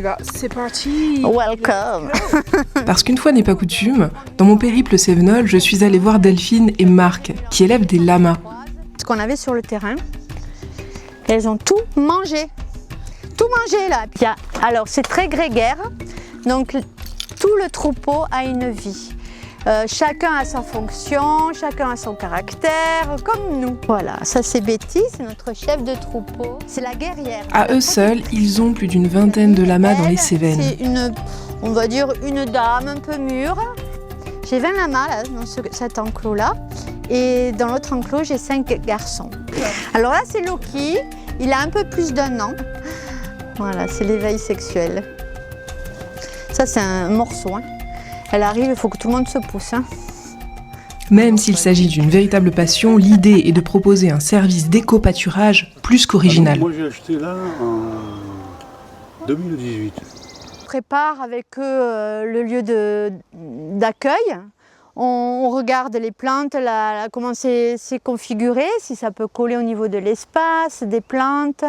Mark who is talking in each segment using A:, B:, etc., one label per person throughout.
A: y va. C'est parti.
B: Welcome.
C: Parce qu'une fois n'est pas coutume, dans mon périple cévenol, je suis allée voir Delphine et Marc, qui élèvent des lamas.
B: Ce qu'on avait sur le terrain, elles ont tout mangé. Tout mangé là. Alors c'est très grégaire, donc tout le troupeau a une vie. Chacun a sa fonction, chacun a son caractère, comme nous. Voilà, ça c'est Betty, c'est notre chef de troupeau. C'est la guerrière.
C: À eux seuls, ils ont plus d'une vingtaine de lamas dans les Cévennes.
B: C'est on va dire une dame un peu mûre. J'ai 20 lamas là, dans cet enclos-là. Et dans l'autre enclos, j'ai 5 garçons. Alors là, c'est Loki. Il a un peu plus d'1 an. Voilà, c'est l'éveil sexuel. Ça, c'est un morceau. Hein. Elle arrive, il faut que tout le monde se pousse. Hein.
C: Même s'il s'agit d'une véritable passion, l'idée est de proposer un service d'éco-pâturage plus qu'original.
D: Moi, j'ai acheté là en 2018.
B: On prépare avec eux le lieu d'accueil. On regarde les plantes, comment c'est configuré, si ça peut coller au niveau de l'espace, des plantes,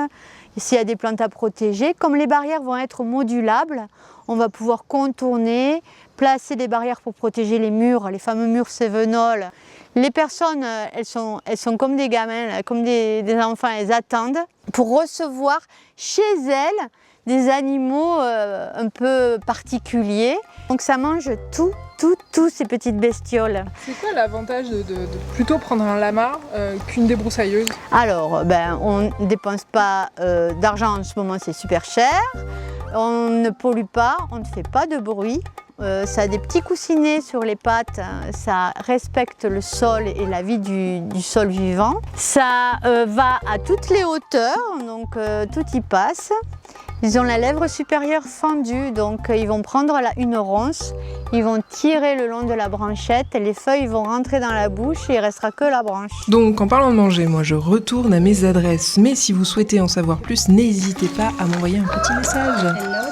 B: s'il y a des plantes à protéger. Comme les barrières vont être modulables, on va pouvoir contourner, placer des barrières pour protéger les murs, les fameux murs cévenols. Les personnes, elles sont comme des gamins, comme des enfants, elles attendent pour recevoir chez elles des animaux un peu particuliers. Donc ça mange tout ces petites bestioles.
A: C'est quoi l'avantage de plutôt prendre un lama qu'une débroussailleuse?
B: Alors, on ne dépense pas d'argent en ce moment, c'est super cher. On ne pollue pas, on ne fait pas de bruit. Ça a des petits coussinets sur les pattes, ça respecte le sol et la vie du sol vivant. Ça va à toutes les hauteurs, donc tout y passe. Ils ont la lèvre supérieure fendue, donc ils vont prendre une ronce, ils vont tirer le long de la branchette, et les feuilles vont rentrer dans la bouche et il ne restera que la branche.
C: Donc en parlant de manger, moi je retourne à mes adresses. Mais si vous souhaitez en savoir plus, n'hésitez pas à m'envoyer un petit message.
A: Hello.